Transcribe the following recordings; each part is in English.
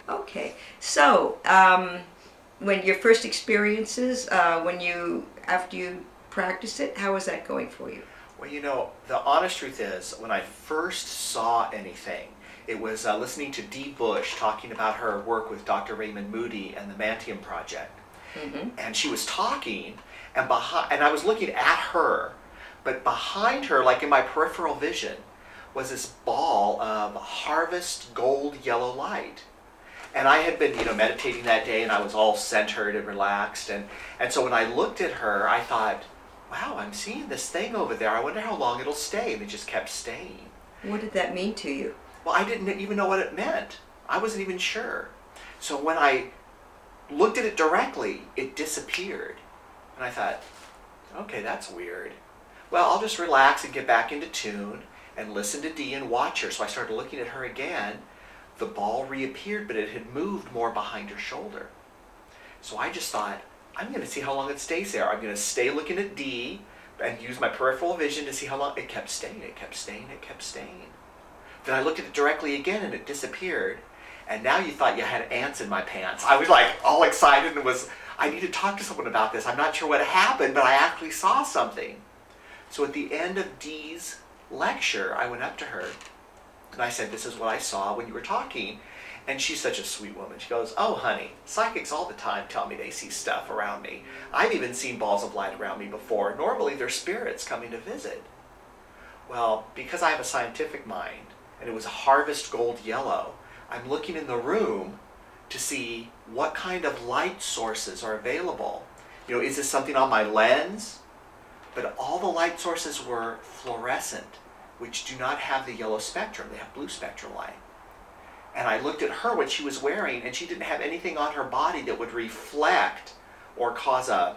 Okay. So, when your first experiences, after you practice it, how was that going for you? Well, the honest truth is, when I first saw anything, it was listening to Dee Bush talking about her work with Dr. Raymond Moody and the Mantium Project. Mm-hmm. And she was talking, and I was looking at her, but behind her, like in my peripheral vision, was this ball of harvest gold yellow light. And I had been, meditating that day, and I was all centered and relaxed. And so when I looked at her, I thought, wow, I'm seeing this thing over there. I wonder how long it'll stay. And it just kept staying. What did that mean to you? Well, I didn't even know what it meant. I wasn't even sure. So when I looked at it directly, it disappeared. And I thought, okay, that's weird. Well, I'll just relax and get back into tune and listen to Dee and watch her. So I started looking at her again. The ball reappeared, but it had moved more behind her shoulder. So I just thought, I'm going to see how long it stays there. I'm going to stay looking at Dee and use my peripheral vision to see how long. It kept staying, it kept staying, it kept staying. Then I looked at it directly again and it disappeared. And now you thought you had ants in my pants. I was like all excited and I need to talk to someone about this. I'm not sure what happened, but I actually saw something. So at the end of Dee's lecture, I went up to her and I said, this is what I saw when you were talking. And she's such a sweet woman. She goes, oh, honey, psychics all the time tell me they see stuff around me. I've even seen balls of light around me before. Normally, they're spirits coming to visit. Well, because I have a scientific mind, and it was harvest gold yellow, I'm looking in the room to see what kind of light sources are available. Is this something on my lens? But all the light sources were fluorescent, which do not have the yellow spectrum. They have blue spectrum light. And I looked at her, what she was wearing, and she didn't have anything on her body that would reflect or cause a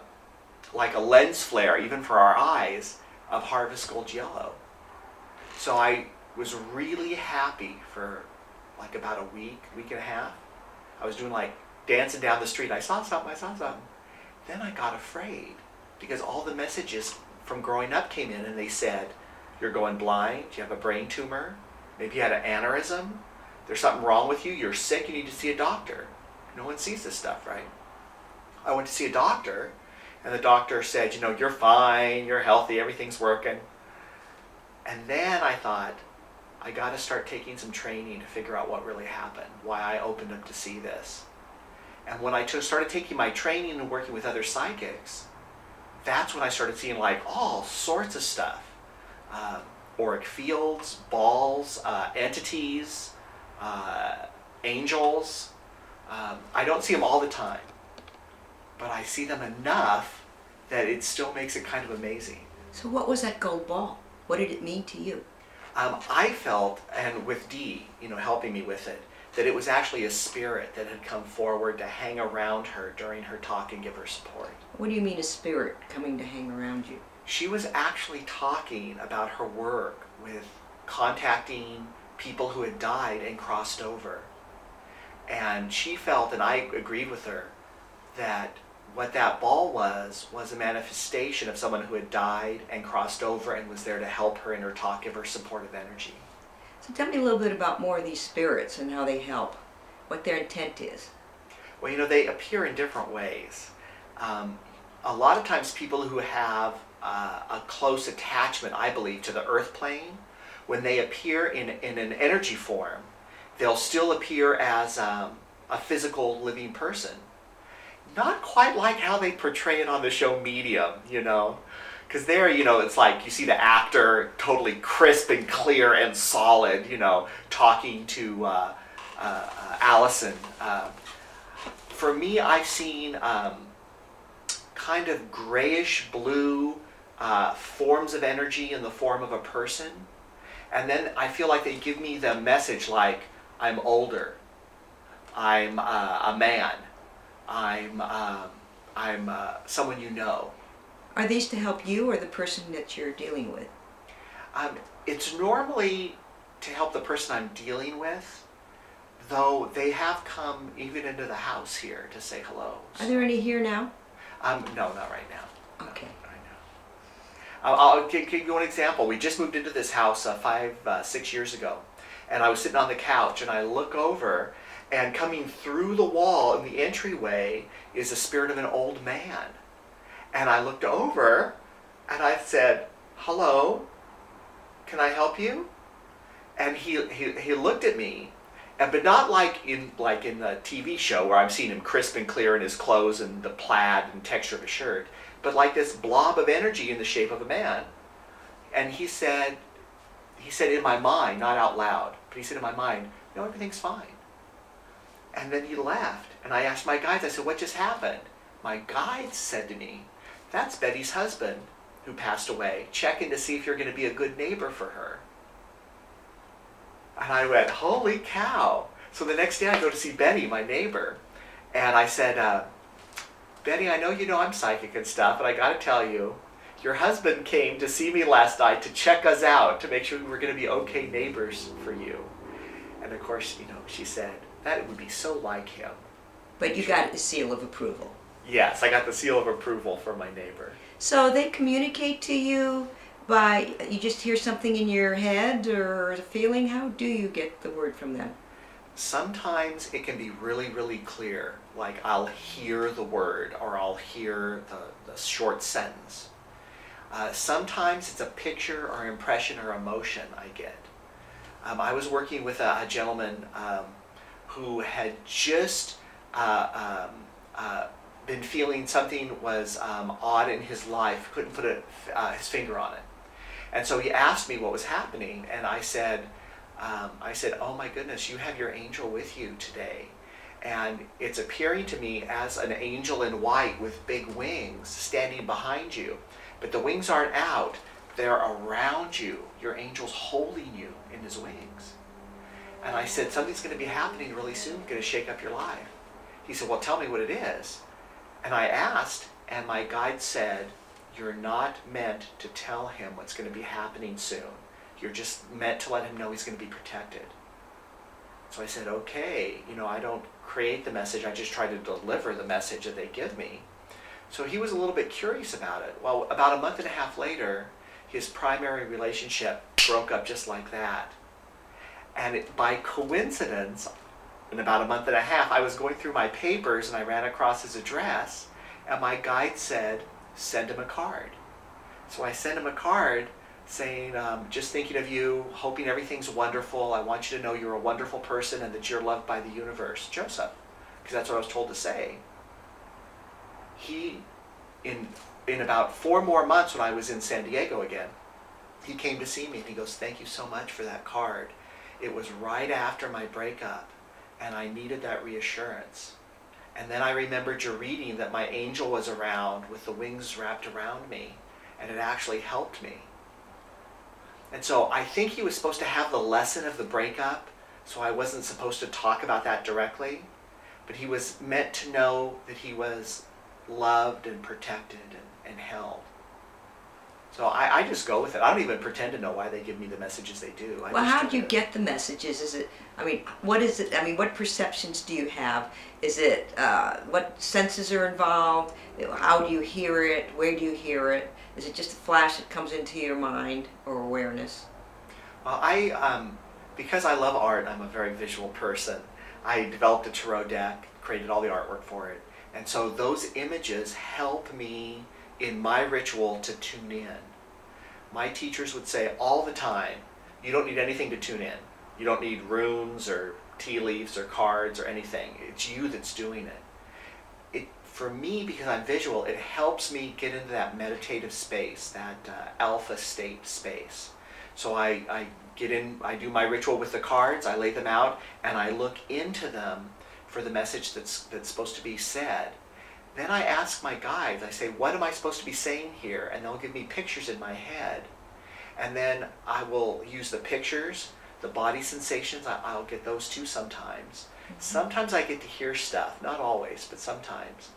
lens flare, even for our eyes, of harvest gold yellow. So I was really happy for like about a week and a half. I was doing dancing down the street. I saw something. Then I got afraid because all the messages from growing up came in and they said, you're going blind, you have a brain tumor, maybe you had an aneurysm, there's something wrong with you, you're sick, you need to see a doctor. No one sees this stuff, right? I went to see a doctor, and the doctor said, you're fine, you're healthy, everything's working. And then I thought, I got to start taking some training to figure out what really happened, why I opened up to see this. And when I started taking my training and working with other psychics, that's when I started seeing all sorts of stuff. Auric fields, balls, entities, angels. I don't see them all the time, but I see them enough that it still makes it kind of amazing. So what was that gold ball? What did it mean to you? I felt, and with Dee, helping me with it, that it was actually a spirit that had come forward to hang around her during her talk and give her support. What do you mean a spirit coming to hang around you? She was actually talking about her work with contacting people who had died and crossed over. And she felt, and I agreed with her, that what that ball was a manifestation of someone who had died and crossed over and was there to help her in her talk, give her supportive energy. So tell me a little bit about more of these spirits and how they help, what their intent is. Well, they appear in different ways. A lot of times people who have a close attachment, I believe, to the earth plane, when they appear in an energy form, they'll still appear as a physical living person. Not quite like how they portray it on the show Medium, Because there, it's like you see the actor totally crisp and clear and solid, talking to Allison. For me, I've seen kind of grayish blue forms of energy in the form of a person. And then I feel like they give me the message like, I'm older, I'm a man, I'm someone you know. Are these to help you or the person that you're dealing with? It's normally to help the person I'm dealing with, though they have come even into the house here to say hello. Are there any here now? No, not right now. Okay. Not right now. I'll give you one example. We just moved into this house 6 years ago, and I was sitting on the couch, and I look over, And coming through the wall in the entryway is the spirit of an old man. And I looked over and I said, "Hello, can I help you?" And he looked at me, but not like in the TV show where I'm seeing him crisp and clear in his clothes and the plaid and texture of his shirt, but like this blob of energy in the shape of a man. And he said in my mind, not out loud, but he said in my mind, "No, everything's fine." And then he left, and I asked my guides, I said, "What just happened?" My guides said to me, "That's Betty's husband who passed away, checking to see if you're going to be a good neighbor for her." And I went, "Holy cow." So the next day I go to see Betty, my neighbor, and I said, "Betty, I know you know I'm psychic and stuff, but I got to tell you, your husband came to see me last night to check us out, to make sure we were going to be okay neighbors for you." And of course, she said, that would be so like him. But you got the seal of approval. Yes, I got the seal of approval from my neighbor. So they communicate to you by, you just hear something in your head or a feeling? How do you get the word from them? Sometimes it can be really, really clear. Like I'll hear the word or I'll hear the short sentence. Sometimes it's a picture or impression or emotion I get. I was working with a gentleman who had just been feeling something was odd in his life, couldn't put his finger on it. And so he asked me what was happening, and I said, "Oh my goodness, you have your angel with you today. And it's appearing to me as an angel in white with big wings standing behind you. But the wings aren't out, they're around you. Your angel's holding you in his wings." And I said, "Something's going to be happening really soon, going to shake up your life." He said, "Well, tell me what it is." And I asked, and my guide said, "You're not meant to tell him what's going to be happening soon. You're just meant to let him know he's going to be protected." So I said, "Okay, I don't create the message, I just try to deliver the message that they give me." So he was a little bit curious about it. Well, about a month and a half later, his primary relationship broke up just like that. And by coincidence, in about a month and a half, I was going through my papers and I ran across his address, and my guide said, "Send him a card." So I sent him a card saying, "Just thinking of you, hoping everything's wonderful. I want you to know you're a wonderful person and that you're loved by the universe, Joseph." Because that's what I was told to say. He, in about 4 more months when I was in San Diego again, he came to see me and he goes, "Thank you so much for that card. It was right after my breakup and I needed that reassurance. And then I remembered your reading that my angel was around with the wings wrapped around me, and it actually helped me." And so I think he was supposed to have the lesson of the breakup, so I wasn't supposed to talk about that directly, but he was meant to know that he was loved and protected and held. So I just go with it. I don't even pretend to know why they give me the messages they do. Well, how do you get the messages? Is it, what is it? What perceptions do you have? Is it, what senses are involved? How do you hear it? Where do you hear it? Is it just a flash that comes into your mind or awareness? Well, because I love art, I'm a very visual person. I developed a tarot deck, created all the artwork for it. And so those images help me in my ritual to tune in. My teachers would say all the time, you don't need anything to tune in. You don't need runes or tea leaves or cards or anything. It's you that's doing it. For me, because I'm visual, it helps me get into that meditative space, that alpha state space. So I get in, I do my ritual with the cards, I lay them out, and I look into them for the message that's supposed to be said. Then I ask my guides, I say, "What am I supposed to be saying here?" And they'll give me pictures in my head. And then I will use the pictures, the body sensations, I'll get those too sometimes. Sometimes I get to hear stuff, not always, but sometimes.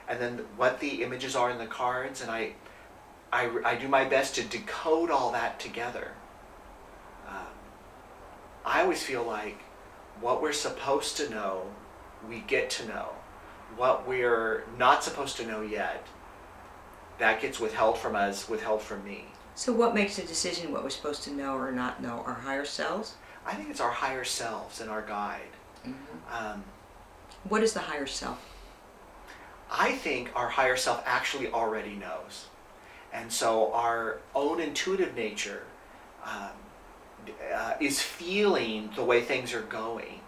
And then what the images are in the cards, and I do my best to decode all that together. I always feel like what we're supposed to know, we get to know. What we're not supposed to know yet, that gets withheld from us, withheld from me. So what makes a decision what we're supposed to know or not know? Our higher selves? I think it's our higher selves and our guide. What is the higher self? I think our higher self actually already knows. And so our own intuitive nature is feeling the way things are going.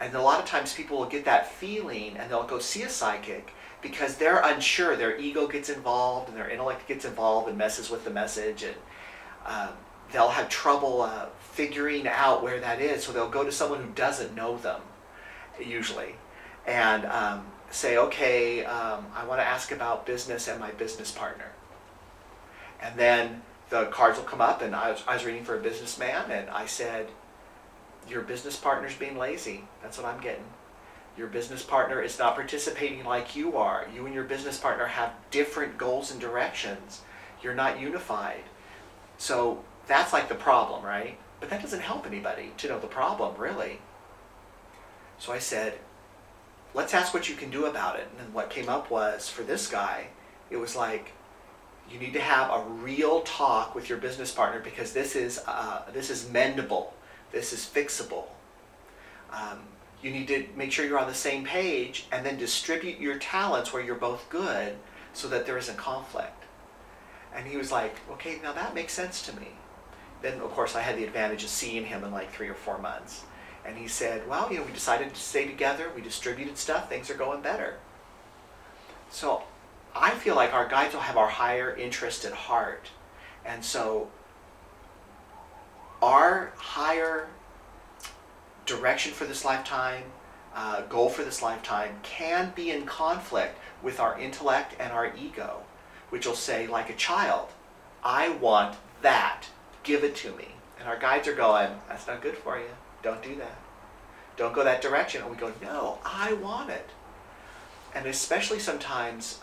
And a lot of times people will get that feeling and they'll go see a psychic because they're unsure. Their ego gets involved and their intellect gets involved and messes with the message. And they'll have trouble figuring out where that is. So they'll go to someone who doesn't know them, usually. And say, okay, I want to ask about business and my business partner. And then the cards will come up, and I was reading for a businessman, and I said, your business partner's being lazy. That's what I'm getting. Your business partner is not participating like you are. You and your business partner have different goals and directions. You're not unified. So that's like the problem, right? But that doesn't help anybody to know the problem, really. So I said, let's ask what you can do about it. And what came up was, for this guy, it was like, you need to have a real talk with your business partner because this is mendable. This is fixable. You need to make sure you're on the same page and then distribute your talents where you're both good so that there isn't conflict. And he was like, okay, now that makes sense to me. Then, of course, I had the advantage of seeing him in like 3 or 4 months. And he said, well, we decided to stay together. We distributed stuff. Things are going better. So I feel like our guides will have our higher interest at heart. And so our higher direction for this lifetime, goal for this lifetime, can be in conflict with our intellect and our ego, which will say, like a child, I want that. Give it to me. And our guides are going, that's not good for you. Don't do that. Don't go that direction. And we go, no, I want it. And especially sometimes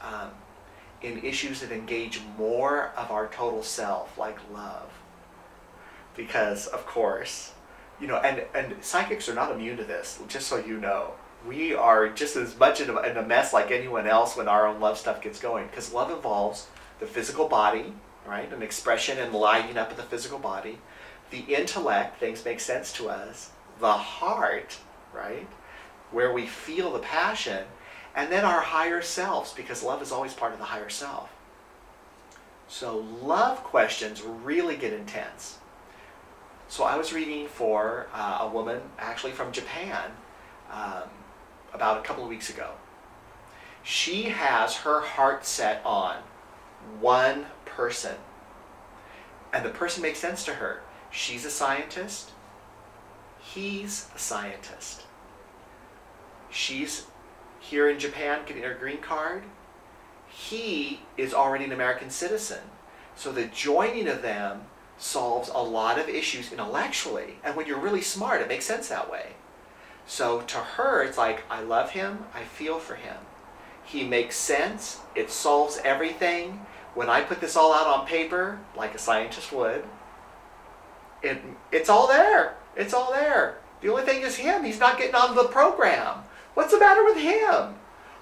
in issues that engage more of our total self, like love. Because, of course, and psychics are not immune to this, just so you know. We are just as much in a mess like anyone else when our own love stuff gets going. Because love involves the physical body, right? An expression and lighting up of the physical body. The intellect, things make sense to us. The heart, right? Where we feel the passion. And then our higher selves, because love is always part of the higher self. So love questions really get intense. So I was reading for a woman, actually from Japan, about a couple of weeks ago. She has her heart set on one person. And the person makes sense to her. She's a scientist. He's a scientist. She's here in Japan getting her green card. He is already an American citizen. So the joining of them solves a lot of issues intellectually. And when you're really smart, it makes sense that way. So to her, it's like, I love him, I feel for him. He makes sense, it solves everything. When I put this all out on paper, like a scientist would, it's all there. It's all there. The only thing is him. He's not getting on the program. What's the matter with him?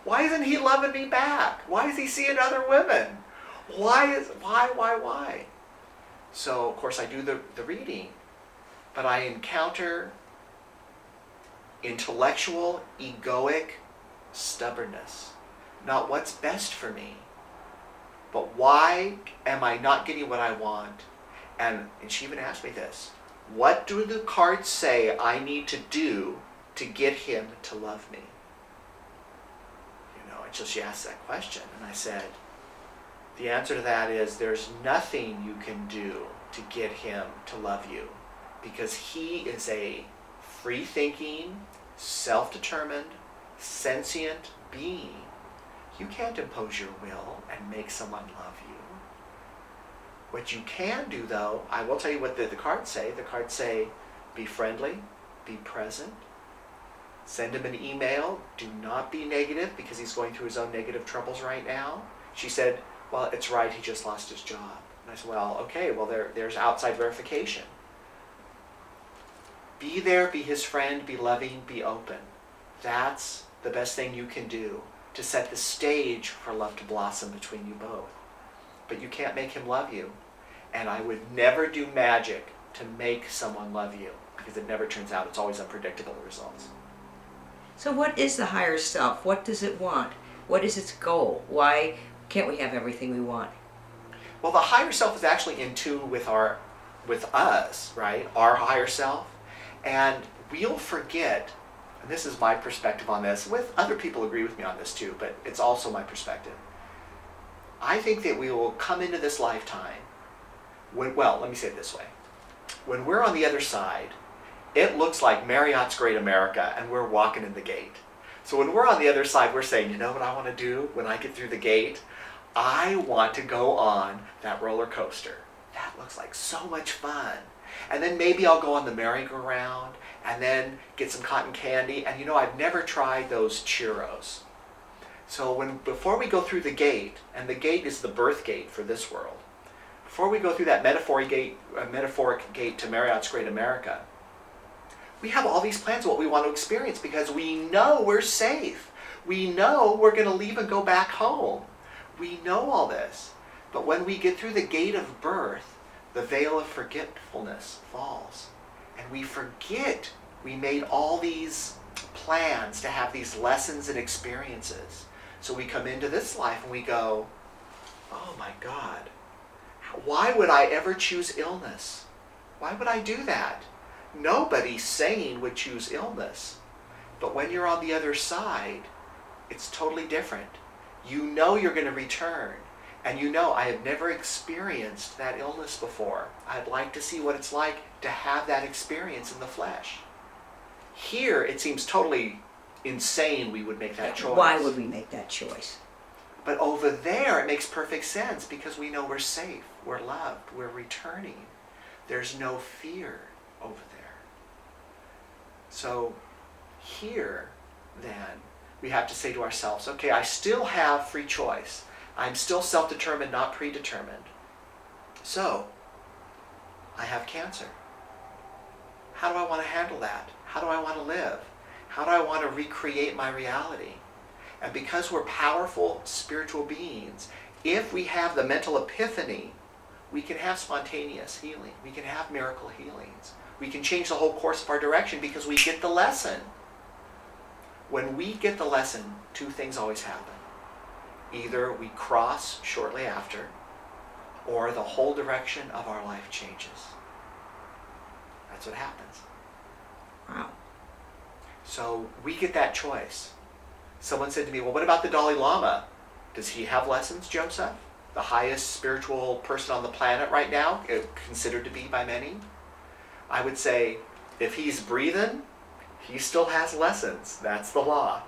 Why isn't he loving me back? Why is he seeing other women? Why? So, of course, I do the reading, but I encounter intellectual, egoic stubbornness. Not what's best for me, but why am I not getting what I want? And she even asked me this. What do the cards say I need to do to get him to love me? And so she asked that question, and I said, the answer to that is there's nothing you can do to get him to love you, because he is a free-thinking, self-determined, sentient being. You can't impose your will and make someone love you. What you can do, though, I will tell you what the cards say. The cards say, be friendly, be present, send him an email, do not be negative because he's going through his own negative troubles right now. She said, well, it's right, he just lost his job. And I said, well, okay, well, there's outside verification. Be there, be his friend, be loving, be open. That's the best thing you can do to set the stage for love to blossom between you both. But you can't make him love you. And I would never do magic to make someone love you, because it never turns out. It's always unpredictable, the results. So what is the higher self? What does it want? What is its goal? Why can't we have everything we want? Well, the higher self is actually in tune with us, right? Our higher self. And we'll forget, and this is my perspective on this, with other people agree with me on this too, but it's also my perspective. I think that we will come into this lifetime well, let me say it this way. When we're on the other side, it looks like Marriott's Great America and we're walking in the gate. So when we're on the other side, we're saying, you know what I want to do when I get through the gate? I want to go on that roller coaster. That looks like so much fun. And then maybe I'll go on the merry-go-round and then get some cotton candy. And you know, I've never tried those churros. So before we go through the gate, and the gate is the birth gate for this world, before we go through that metaphoric gate to Marriott's Great America, we have all these plans of what we want to experience because we know we're safe. We know we're going to leave and go back home. We know all this. But when we get through the gate of birth, the veil of forgetfulness falls. And we forget we made all these plans to have these lessons and experiences. So we come into this life and we go, oh my God, why would I ever choose illness? Why would I do that? Nobody sane would choose illness. But when you're on the other side, it's totally different. You know you're going to return. And you know, I have never experienced that illness before. I'd like to see what it's like to have that experience in the flesh. Here, it seems totally insane we would make that choice. Why would we make that choice? But over there, it makes perfect sense because we know we're safe, we're loved, we're returning. There's no fear over there. So here, then, we have to say to ourselves, okay, I still have free choice. I'm still self-determined, not predetermined. So, I have cancer. How do I want to handle that? How do I want to live? How do I want to recreate my reality? And because we're powerful spiritual beings, if we have the mental epiphany, we can have spontaneous healing. We can have miracle healings. We can change the whole course of our direction because we get the lesson. When we get the lesson, two things always happen. Either we cross shortly after, or the whole direction of our life changes. That's what happens. Wow. So we get that choice. Someone said to me, well, what about the Dalai Lama? Does he have lessons, Joseph? The highest spiritual person on the planet right now, considered to be by many? I would say, if he's breathing, he still has lessons. That's the law.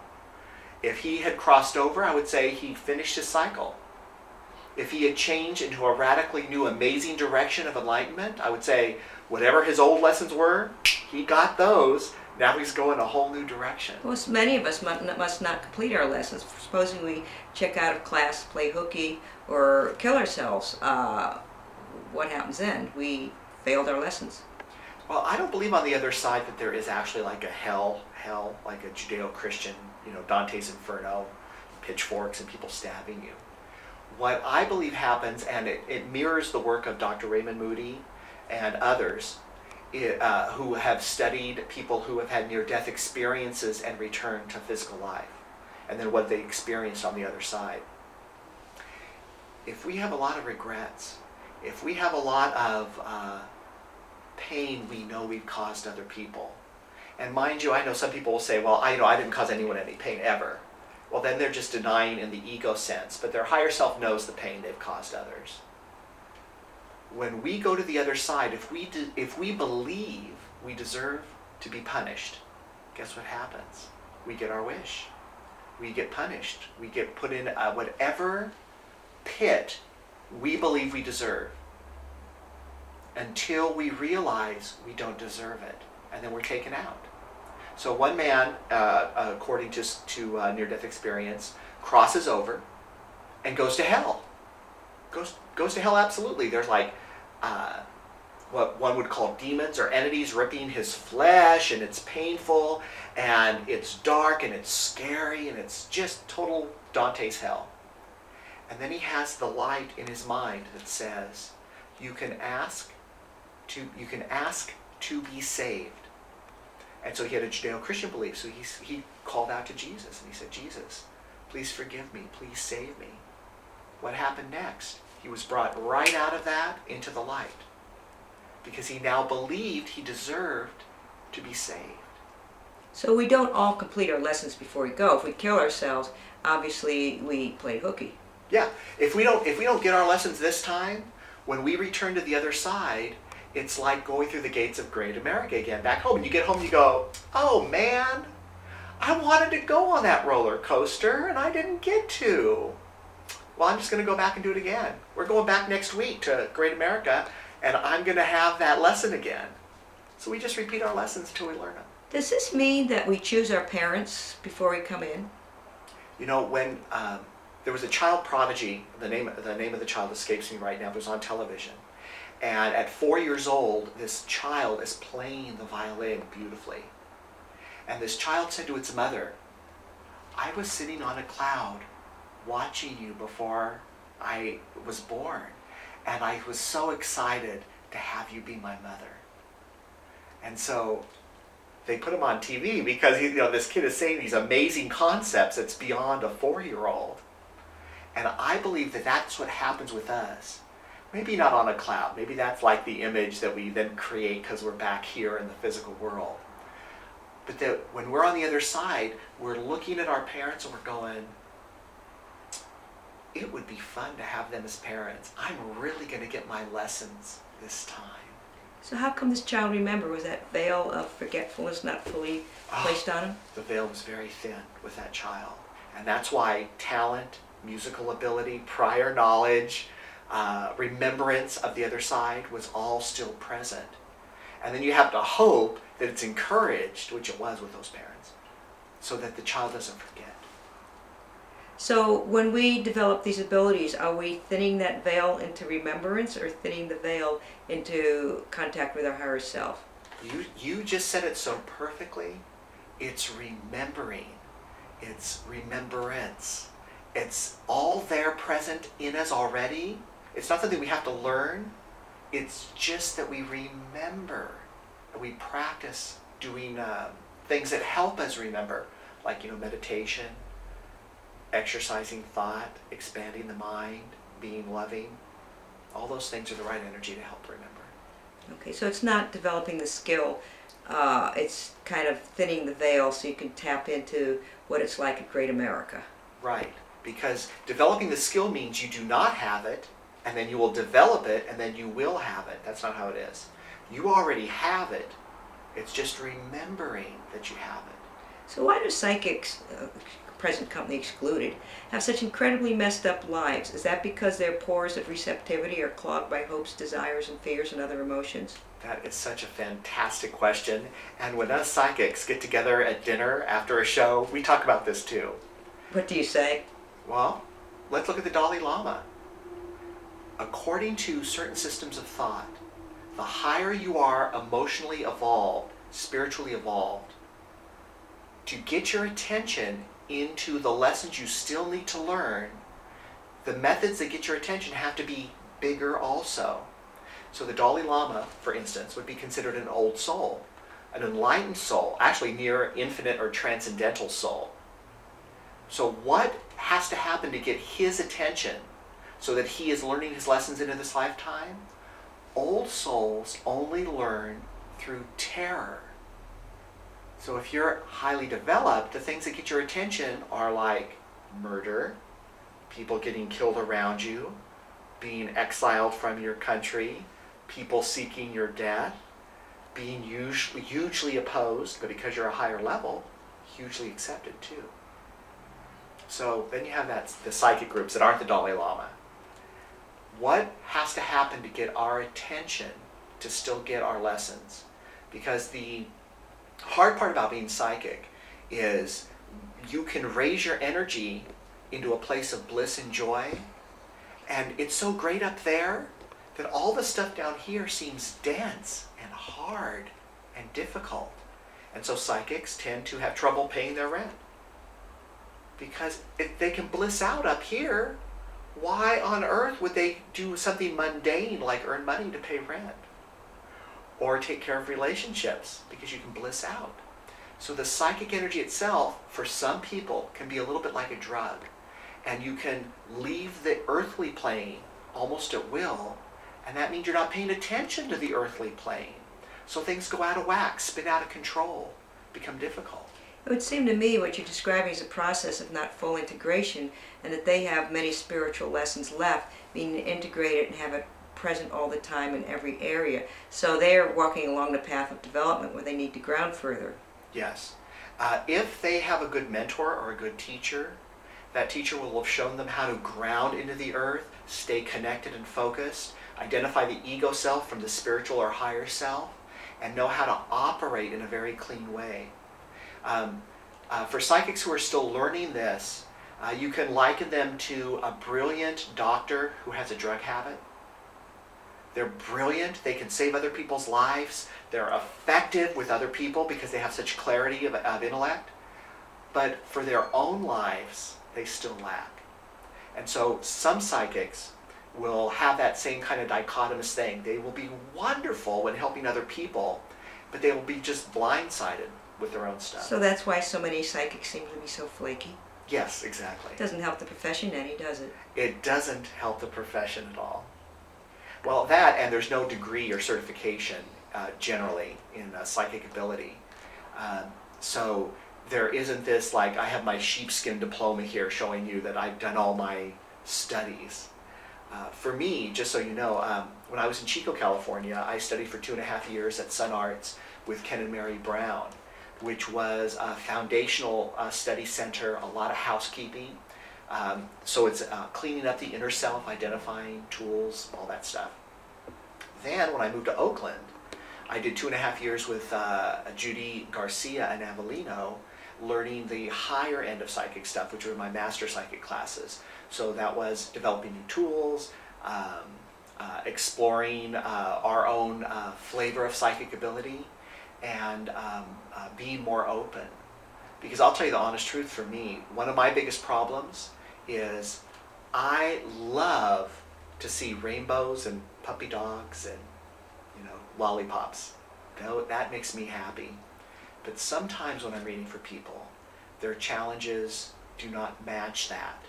If he had crossed over, I would say he finished his cycle. If he had changed into a radically new, amazing direction of enlightenment, I would say whatever his old lessons were, he got those. Now he's going a whole new direction. Well, many of us must not complete our lessons. Supposing we check out of class, play hooky, or kill ourselves, what happens then? We failed our lessons. Well, I don't believe on the other side that there is actually like a hell, like a Judeo-Christian, Dante's Inferno, pitchforks and people stabbing you. What I believe happens, and it mirrors the work of Dr. Raymond Moody and others, who have studied people who have had near-death experiences and returned to physical life, and then what they experienced on the other side. If we have a lot of regrets, if we have a lot of pain we know we've caused other people, and mind you, I know some people will say, well, I didn't cause anyone any pain ever. Well, then they're just denying in the ego sense, but their higher self knows the pain they've caused others. When we go to the other side, if we believe we deserve to be punished, guess what happens? We get our wish. We get punished. We get put in whatever pit we believe we deserve until we realize we don't deserve it, and then we're taken out. So one man, according to near-death experience, crosses over and goes to hell. Goes to hell absolutely. There's like what one would call demons or entities ripping his flesh, and it's painful, and it's dark, and it's scary, and it's just total Dante's hell. And then he has the light in his mind that says, you can ask to be saved. And so he had a Judeo-Christian belief. So he called out to Jesus and he said, Jesus, please forgive me. Please save me. What happened next? He was brought right out of that into the light because he now believed he deserved to be saved. So we don't all complete our lessons before we go. If we kill ourselves, obviously we played hooky. Yeah, if we don't get our lessons this time, when we return to the other side, it's like going through the gates of great America again. Back home, and you get home and you go, oh man, I wanted to go on that roller coaster and I didn't get to. Well, I'm just going to go back and do it again. We're going back next week to Great America, and I'm going to have that lesson again. So we just repeat our lessons until we learn them. Does this mean that we choose our parents before we come in? You know, when there was a child prodigy, the name of the child escapes me right now, but it was on television. And at 4 years old, this child is playing the violin beautifully. And this child said to its mother, I was sitting on a cloud watching you before I was born, and I was so excited to have you be my mother. And so they put him on TV because this kid is saying these amazing concepts that's beyond a 4-year-old. And I believe that that's what happens with us. Maybe not on a cloud. Maybe that's like the image that we then create because we're back here in the physical world. But that when we're on the other side, we're looking at our parents and we're going, it would be fun to have them as parents. I'm really going to get my lessons this time. So how come this child remembered? Was that veil of forgetfulness not fully placed on him? The veil was very thin with that child. And that's why talent, musical ability, prior knowledge, remembrance of the other side was all still present. And then you have to hope that it's encouraged, which it was with those parents, so that the child doesn't forget. So when we develop these abilities, are we thinning that veil into remembrance or thinning the veil into contact with our higher self? You just said it so perfectly. It's remembering. It's remembrance. It's all there present in us already. It's not something we have to learn. It's just that we remember. And we practice doing things that help us remember, like meditation, exercising thought, expanding the mind, being loving. All those things are the right energy to help remember. Okay, so it's not developing the skill. It's kind of thinning the veil so you can tap into what it's like at Great America. Right, because developing the skill means you do not have it, and then you will develop it, and then you will have it. That's not how it is. You already have it. It's just remembering that you have it. So why do psychics, present company excluded, have such incredibly messed up lives? Is that because their pores of receptivity are clogged by hopes, desires, and fears and other emotions? That is such a fantastic question. And when us psychics get together at dinner after a show, we talk about this too. What do you say? Well, let's look at the Dalai Lama. According to certain systems of thought, the higher you are emotionally evolved, spiritually evolved, to get your attention into the lessons you still need to learn, the methods that get your attention have to be bigger also. So the Dalai Lama, for instance, would be considered an old soul, an enlightened soul, actually near infinite or transcendental soul. So what has to happen to get his attention so that he is learning his lessons into this lifetime? Old souls only learn through terror. So if you're highly developed, the things that get your attention are like murder, people getting killed around you, being exiled from your country, people seeking your death, being hugely opposed, but because you're a higher level, hugely accepted too. So then you have the psychic groups that aren't the Dalai Lama. What has to happen to get our attention to still get our lessons? Because the hard part about being psychic is you can raise your energy into a place of bliss and joy, and it's so great up there that all the stuff down here seems dense and hard and difficult. And so psychics tend to have trouble paying their rent. Because if they can bliss out up here, why on earth would they do something mundane like earn money to pay rent? Or take care of relationships because you can bliss out. So the psychic energy itself, for some people, can be a little bit like a drug. And you can leave the earthly plane almost at will, and that means you're not paying attention to the earthly plane. So things go out of whack, spin out of control, become difficult. It would seem to me what you're describing is a process of not full integration, and that they have many spiritual lessons left, being integrated and have it present all the time in every area. So they're walking along the path of development where they need to ground further. Yes. If they have a good mentor or a good teacher, that teacher will have shown them how to ground into the earth, stay connected and focused, identify the ego self from the spiritual or higher self, and know how to operate in a very clean way. For psychics who are still learning this, you can liken them to a brilliant doctor who has a drug habit. They're brilliant, they can save other people's lives, they're effective with other people because they have such clarity of intellect, but for their own lives, they still lack. And so some psychics will have that same kind of dichotomous thing. They will be wonderful when helping other people, but they will be just blindsided with their own stuff. So that's why so many psychics seem to be so flaky. Yes, exactly. It doesn't help the profession any, does it? It doesn't help the profession at all. Well, that, and there's no degree or certification generally in psychic ability. So there isn't this, like, I have my sheepskin diploma here showing you that I've done all my studies. For me, just so you know, when I was in Chico, California, I studied for 2.5 years at Sun Arts with Ken and Mary Brown, which was a foundational study center, a lot of housekeeping. So it's cleaning up the inner self, identifying tools, all that stuff. Then when I moved to Oakland, I did 2.5 years with Judy Garcia and Avellino, learning the higher end of psychic stuff, which were my master psychic classes. So that was developing new tools, exploring our own flavor of psychic ability, and being more open. Because I'll tell you the honest truth, for me, one of my biggest problems is I love to see rainbows and puppy dogs and, you know, lollipops. That makes me happy. But sometimes when I'm reading for people, their challenges do not match that.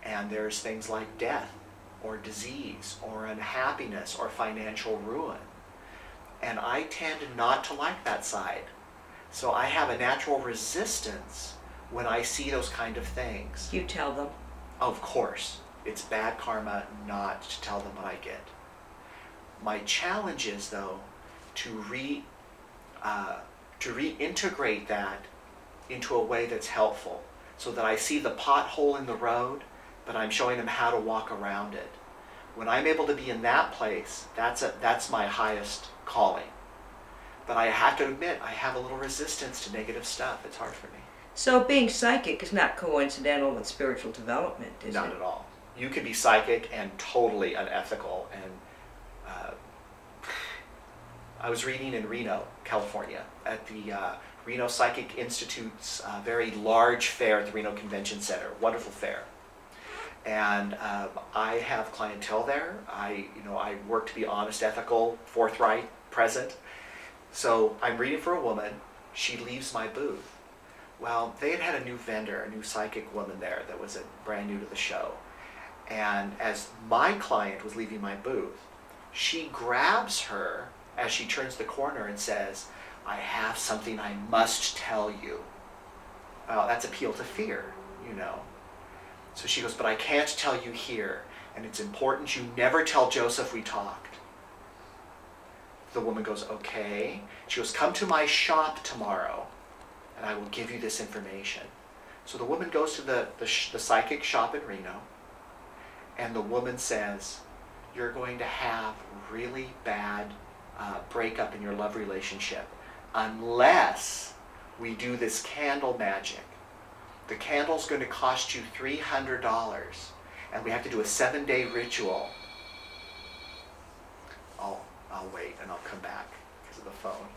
And there's things like death or disease or unhappiness or financial ruin. And I tend not to like that side. So I have a natural resistance when I see those kind of things. You tell them. Of course. It's bad karma not to tell them what I get. My challenge is, though, to reintegrate that into a way that's helpful, so that I see the pothole in the road, but I'm showing them how to walk around it. When I'm able to be in that place, that's my highest calling. But I have to admit, I have a little resistance to negative stuff. It's hard for me. So being psychic is not coincidental with spiritual development, is it? Not at all. You can be psychic and totally unethical. And I was reading in Reno, California, at the Reno Psychic Institute's very large fair at the Reno Convention Center. Wonderful fair. And I have clientele there. I work to be honest, ethical, forthright, present. So I'm reading for a woman. She leaves my booth. Well, they had a new vendor, a new psychic woman there that was brand new to the show. And as my client was leaving my booth, she grabs her as she turns the corner and says, "I have something I must tell you." Well, that's appeal to fear, you know. So she goes, "But I can't tell you here, and it's important you never tell Joseph we talked." The woman goes, "Okay." She goes, "Come to my shop tomorrow, and I will give you this information." So the woman goes to the psychic shop in Reno, and the woman says, "You're going to have really bad breakup in your love relationship unless we do this candle magic. The candle's going to cost you $300, and we have to do a 7-day ritual." I'll wait and I'll come back because of the phone.